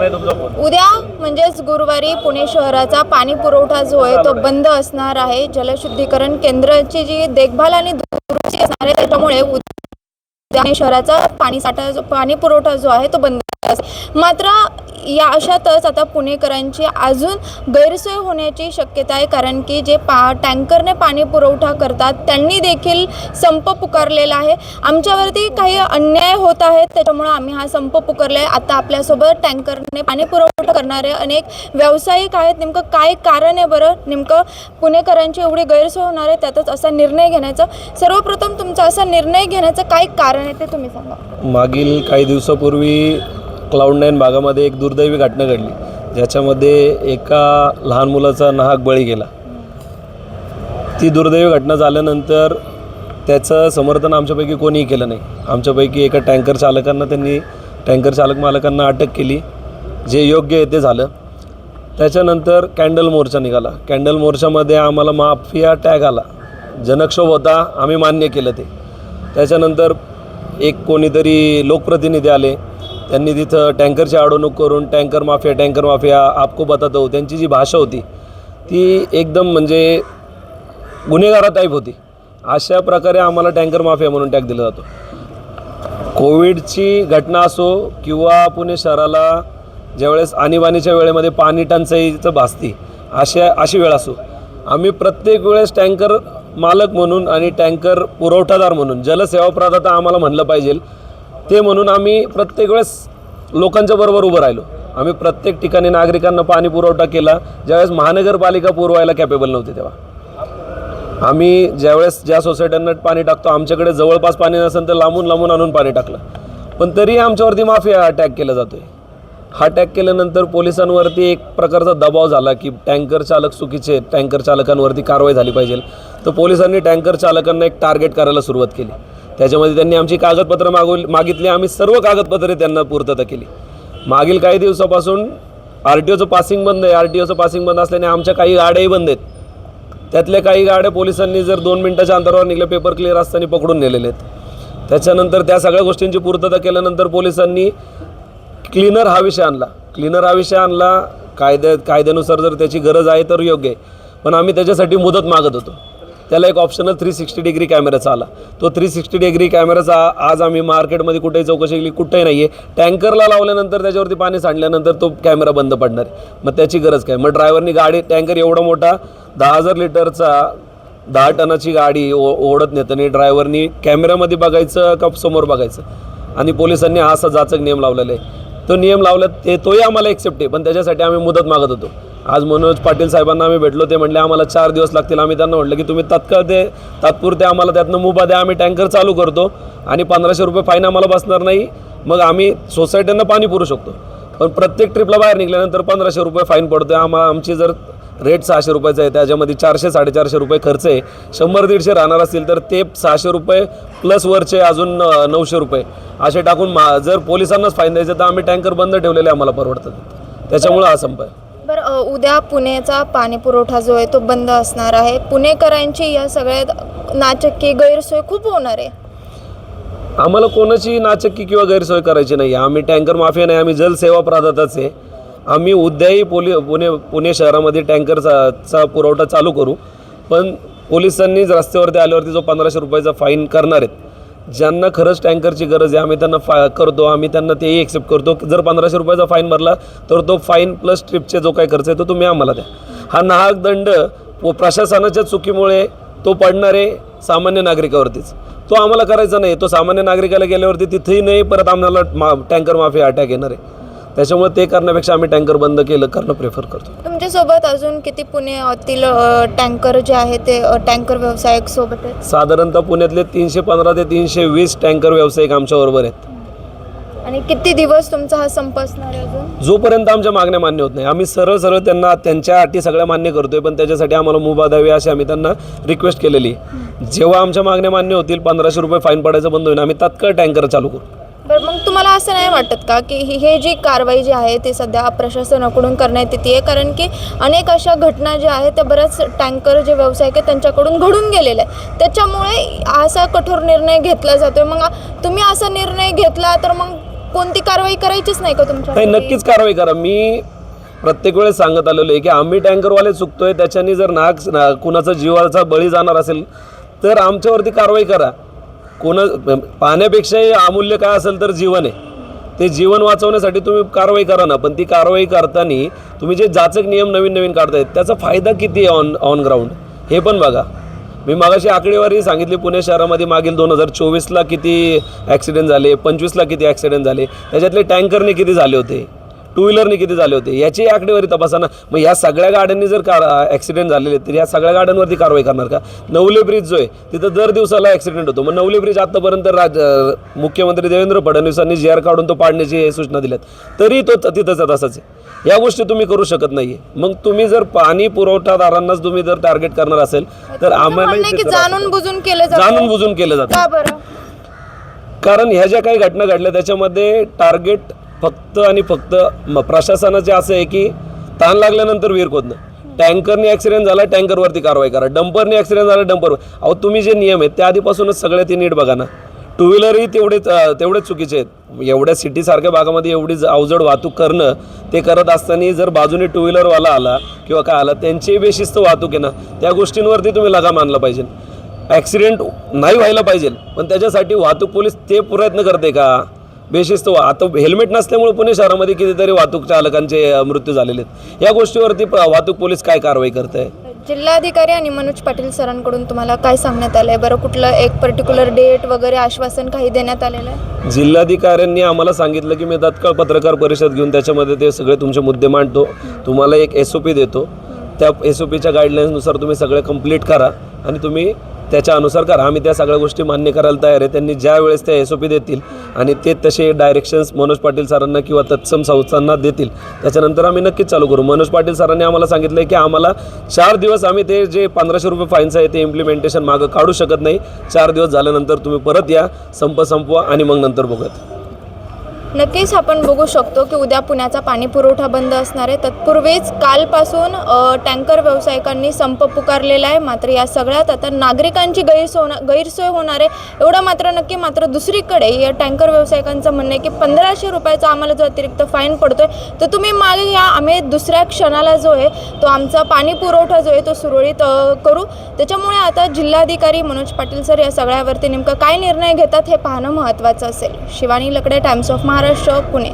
नाही तुमचा फोन. उद्या म्हणजेच गुरुवारी पुणे शहराचा पाणी पुरवठा जो आहे तो बंद असणार आहे. जलशुद्धीकरण केंद्राची जी देखभाल आणि दुरुस्ती असणार आहे त्याच्यामुळे पुणे शहराचा पाणी पुरवठा जो आहे तो बंद असेल. मात्र या अशातच आता पुणेकरांची अजून गैरसोय होण्याची शक्यता आहे, कारण की जे टँकरने पाणी पुरवठा करतात त्यांनी देखील संप पुकारलेला आहे. आमच्यावरती काही अन्याय होत आहे त्याच्यामुळे आम्ही हा संप पुकारला आहे. आता आपल्यासोबत टँकरने पाणी पुरवठा करणारे अनेक व्यावसायिक आहेत. नेमकं काय कारण आहे बरं, नेमकं पुणेकरांची एवढी गैरसोय होणार आहे त्यातच असा निर्णय घेण्याचं, सर्वप्रथम तुमचा असा निर्णय घेण्याचं काय कारण आहे ते तुम्ही सांगा. मागील काही दिवसापूर्वी क्लाउड9 भागामध्ये एक दुर्दैवी घटना घडली, ज्याच्यामध्ये एका लहान मुलाचा नाहक बळी गेला. ती दुर्दैवी घटना झाल्यानंतर त्याचं समर्थन आमच्यापैकी कोणीही केलं नाही. आमच्यापैकी एका टँकर चालकांना त्यांनी टँकर चालक मालकांना अटक केली, जे योग्य आहे ते झालं. त्याच्यानंतर कॅन्डल मोर्चा निघाला. कॅन्डल मोर्चामध्ये आम्हाला माफिया टॅग आला, जनक्षोभ होता, आम्ही मान्य केलं ते. त्याच्यानंतर एक कोणीतरी लोकप्रतिनिधी आले, त्यांनी तिथं टँकरची अडवणूक करून टँकर माफिया आपको बताता हूं, त्यांची जी भाषा होती ती एकदम म्हणजे गुन्हेगारा टाईप होती. अशा प्रकारे आम्हाला टँकर माफिया म्हणून टॅग दिला जातो. कोविडची घटना असो किंवा पुणे शहराला ज्यावेळेस आणीबाणीच्या वेळेमध्ये पाणी टंचाईचं भासती अशी वेळ असो, आम्ही प्रत्येक वेळेस टँकर मालक म्हणून आणि टँकर पुरवठादार म्हणून, जलसेवा प्रदाता आम्हाला म्हणलं पाहिजे ते म्हणून आम्ही प्रत्येक वेळेस लोकांच्या बरोबर उभं राहिलो. आम्ही प्रत्येक ठिकाणी नागरिकांना पाणी पुरवठा केला. ज्यावेळेस महानगरपालिका पुरवायला कॅपेबल नव्हती तेव्हा आम्ही ज्यावेळेस ज्या सोसायट्यांना पाणी टाकतो, आमच्याकडे जवळपास पाणी नसेल तर लांबून आणून पाणी टाकलं, पण तरी आमच्यावरती माफिया अटॅक केला जातो आहे. हा अटॅक केल्यानंतर पोलिसांवरती एक प्रकारचा दबाव झाला की टँकर चालक चुकीचे, टँकर चालकांवरती कारवाई झाली पाहिजे. तर पोलिसांनी टँकर चालकांना एक टार्गेट करायला सुरुवात केली. त्याच्यामध्ये त्यांनी आमची कागदपत्र मागितली. आम्ही सर्व कागदपत्रे त्यांना पूर्तता केली. मागील काही दिवसापासून RTOचं पासिंग बंद आहे. RTOचं पासिंग बंद असल्याने आमच्या काही गाड्याही बंद आहेत. त्यातल्या काही गाड्या पोलिसांनी जर 2 मिनिटाच्या अंतरावर निघल्या, पेपर क्लिअर असताना पकडून नेलेले आहेत. त्याच्यानंतर त्या सगळ्या गोष्टींची पूर्तता केल्यानंतर पोलिसांनी क्लीनर हा विषय आणला. कायद्यानुसार जर त्याची गरज आहे तर योग्य आहे, पण आम्ही त्याच्यासाठी मुदत मागत होतो. त्याला एक ऑप्शनल 360 डिग्री कॅमेराचा आला. तो 360 डिग्री कॅमेराचा आज आम्ही मार्केटमध्ये कुठेही चौकशी केली, कुठेही नाही आहे. टँकरला लावल्यानंतर त्याच्यावरती पाणी सांडल्यानंतर तो कॅमेरा बंद पडणार आहे. मग त्याची गरज काय? मग ड्रायव्हरनी टँकर एवढा मोठा 10,000 लिटरचा 10 टनाची गाडी ओढत नेताना ड्रायव्हरनी कॅमेऱ्यामध्ये बघायचं का समोर बघायचं, आणि पोलिसांनी हा असा जाचक नियम लावलेला आहे. तो नियम लावला तोही आम्हाला एक्सेप्ट आहे, पण त्याच्यासाठी आम्ही मुदत मागत होतो. आज मनोज पाटील साहेबांना आम्ही भेटलो, ते म्हणले आम्हाला 4 दिवस लागतील. आम्ही त्यांना म्हटलं की तुम्ही तात्पुरते आम्हाला त्यातनं मुभा द्या, आम्ही टँकर चालू करतो आणि 1500 रुपये फाईन आम्हाला बसणार नाही, मग आम्ही सोसायट्यांना पाणी पुरवू शकतो. पण प्रत्येक ट्रिपला बाहेर निघाल्यानंतर 1500 रुपये फाईन पडतो. आमची जर रेट 600 रुपयाचा आहे, त्याच्यामध्ये 400-450 रुपये खर्च आहे. 100-150 राहणार असतील तर ते 600 रुपये प्लस वरचे अजून 900 रुपये असे टाकून जर पोलिसांनाच फाईन द्यायचं तर आम्ही टँकर बंद ठेवलेले आम्हाला परवडतात. त्याच्यामुळे हा संप आहे. बरं, उद्या पुण्याचा पाणी पुरवठा जो आहे तो बंद असणार आहे. पुणेकरांची या सगळ्यात नाचक्की गैरसोय खूप होणार आहे. आम्हाला कोणाची नाचक्की किंवा गैरसोय करायची नाही. आम्ही टँकर माफिया नाही, आम्ही जलसेवा प्रदाताच आहे. आम्ही उद्याही पुणे शहरामध्ये टँकरचा पुरवठा चालू करू, पण पोलिसांनीच रस्त्यावरती आल्यावरती जो 1500 रुपयाचा फाईन करणार आहेत, ज्यांना खरंच टँकरची गरज आहे आम्ही त्यांना करतो, आम्ही त्यांना तेही एक्सेप्ट करतो. जर 1500 रुपयाचा फाईन भरला तर तो फाईन प्लस ट्रिपचे जो काही खर्च आहे तो तुम्ही आम्हाला द्या. हा नाहक दंड प्रशासनाच्या चुकीमुळे तो पडणार आहे सामान्य नागरिकावरतीच. तो आम्हाला करायचा नाही. तो सामान्य नागरिकाला गेल्यावरती तिथेही नाही परत आम्हाला टँकर माफिया अटॅक येणार आहे. त्याच्यामुळे ते करण्यापेक्षा आम्ही टँकर बंद करणं प्रेफर करतो. तुमच्यासोबत अजून किती पुण्यातील टँकर जे आहे ते टँकर व्यावसायिक सोबत आहेत? साधारणतः पुण्यातले 315 ते 320 टँकर व्यावसायिक आमच्याबरोबर आहेत. आणि किती दिवस तुमचा हा संप असणार आहे अजून? जोपर्यंत आमच्या मागण्या मान्य होत नाही. आम्ही सरळ त्यांना त्यांच्या अटी सगळ्या मान्य करतोय, पण त्याच्यासाठी आम्हाला मुभा द्यावी अशी आम्ही त्यांना रिक्वेस्ट केलेली. जेव्हा आमच्या मागण्या मान्य होतील, 1500 रुपये फाईन पडायचं बंद होईल, आम्ही तात्काळ टँकर चालू करू. बरं, मग तुम्हाला असं नाही वाटत का की हे जी कारवाई जी आहे ती सध्या प्रशासनाकडून करण्यात येते? कारण की अनेक अशा घटना ज्या आहेत त्या बऱ्याच टँकर जे व्यावसायिक आहेत त्यांच्याकडून घडून गेलेल्या आहेत, त्याच्यामुळे असा कठोर निर्णय घेतला जातोय. मग तुम्ही असा निर्णय घेतला तर मग कोणती कारवाई करायचीच नाही का तुमच्या? नाही, नक्कीच कारवाई करा. मी प्रत्येक वेळेस सांगत आलेलो आहे की आम्ही टँकरवाले चुकतोय, त्याच्यानी जर कुणाचा जीवाचा बळी जाणार असेल तर आमच्यावरती कारवाई करा. पाण्यापेक्षाही अमूल्य काय असेल तर जीवन आहे. ते जीवन वाचवण्यासाठी तुम्ही कारवाई करा ना, पण ती कारवाई करताना तुम्ही जे जाचक नियम नवीन काढतायत त्याचा फायदा किती आहे ऑन ग्राउंड हे पण बघा. मी मागाशी आकडेवारी सांगितली, पुणे शहरामध्ये मागील 2024ला किती ॲक्सिडेंट झाले, 25ला किती ॲक्सिडेंट झाले, त्याच्यातले टँकरने किती झाले होते, टू व्हीलरने किती झाले होते, याची आकडेवारी तपासा ना. मग ह्या सगळ्या गाड्यांनी जर ॲक्सिडेंट झालेले तर ह्या सगळ्या गाड्यांवरती कारवाई करणार का? नवले ब्रिज जो आहे तिथं दर दिवसाला ॲक्सिडेंट होतो. मग नवले ब्रिज आत्तापर्यंत मुख्यमंत्री देवेंद्र फडणवीसांनी GR काढून तो पाडण्याची सूचना दिल्यात, तरी तो तिथंच तसाच आहे. या गोष्टी तुम्ही करू शकत नाही. मग तुम्ही जर पाणी पुरवठादारांनाच तुम्ही जर टार्गेट करणार असेल तर आम्हाला जाणून बुजून केलं जातं. का बरं? कारण ह्या ज्या काही घटना घडल्या त्याच्यामध्ये टार्गेट फक्त आणि फक्त प्रशासनाचे असं आहे की ताण लागल्यानंतर विहीर खोदणं. टँकरने ॲक्सिडेंट झाला, टँकरवरती कारवाई करा. डंपरने ॲक्सिडेंट झाला, डंपर. अहो, तुम्ही जे नियम आहेत त्या आधीपासूनच सगळे ते नीट बघा ना. टू व्हीलरही तेवढेच चुकीचे आहेत. एवढ्या सिटीसारख्या भागामध्ये एवढी अवजड वाहतूक करणं, ते करत असताना जर बाजूने टू व्हीलरवाला आला किंवा काय आला, त्यांची बेशिस्त वाहतूक आहे ना, त्या गोष्टींवरती तुम्ही लगाम आणला पाहिजे. ॲक्सिडेंट नाही व्हायला पाहिजे, पण त्याच्यासाठी वाहतूक पोलीस ते प्रयत्न करते का? बेशिस्त आता हेल्मेट नसल्यामुळे पुणे शहरामध्ये कितीतरी वाहतूक चालकांचे मृत्यू झालेले आहेत. या गोष्टीवरती वाहतूक पोलीस काय कारवाई करत आहे? जिल्हाधिकारी आणि मनोज पाटील सरांकडून तुम्हाला काय सांगण्यात आलंय बरं? कुठलं एक पर्टिक्युलर डेट वगैरे आश्वासन काही देण्यात आलेलं आहे? जिल्हाधिकाऱ्यांनी आम्हाला सांगितलं की मी तात्काळ पत्रकार परिषद घेऊन त्याच्यामध्ये ते सगळे तुमचे मुद्दे मांडतो, तुम्हाला एक SOP देतो, त्या SOPच्या गाईडलाईन्सनुसार तुम्ही सगळे कंप्लीट करा आणि तुम्ही त्याच्या अनुसार करा. आम्ही त्या सगळ्या गोष्टी मान्य करायला तयार आहे. त्यांनी ज्या वेळेस त्या SOP देतील आणि ते तसे डायरेक्शन्स मनोज पाटील सरांना किंवा तत्सम संस्थांना देतील, त्याच्यानंतर आम्ही नक्कीच चालू करू. मनोज पाटील सरांनी आम्हाला सांगितलं आहे की आम्हाला 4 दिवस आम्ही ते जे 1500 रुपये फाईन्स आहे ते इम्प्लिमेंटेशन मागं काढू शकत नाही. 4 दिवस झाल्यानंतर तुम्ही परत या, संपवा आणि मग नंतर बघूयात. नक्कीच आपण बघू शकतो की उद्या पुण्याचा पाणी पुरवठा बंद असणार आहे. तत्पूर्वीच कालपासून टँकर व्यावसायिकांनी संप पुकारलेला आहे. मात्र या सगळ्यात आता नागरिकांची गैरसोय होणार आहे एवढं मात्र नक्की. मात्र दुसरीकडे या टँकर व्यावसायिकांचं म्हणणं आहे की 1500 रुपयाचा आम्हाला जो अतिरिक्त फाईन पडतोय तर तुम्ही मागे या, आम्ही दुसऱ्या क्षणाला जो आहे तो आमचा पाणी पुरवठा जो आहे तो सुरळीत करू. त्याच्यामुळे आता जिल्हाधिकारी मनोज पाटील सर या सगळ्यावरती नेमकं काय निर्णय घेतात हे पाहणं महत्त्वाचं असेल. शिवानी लकडे, टाइम्स ऑफ महाराष्ट्र, पुणे.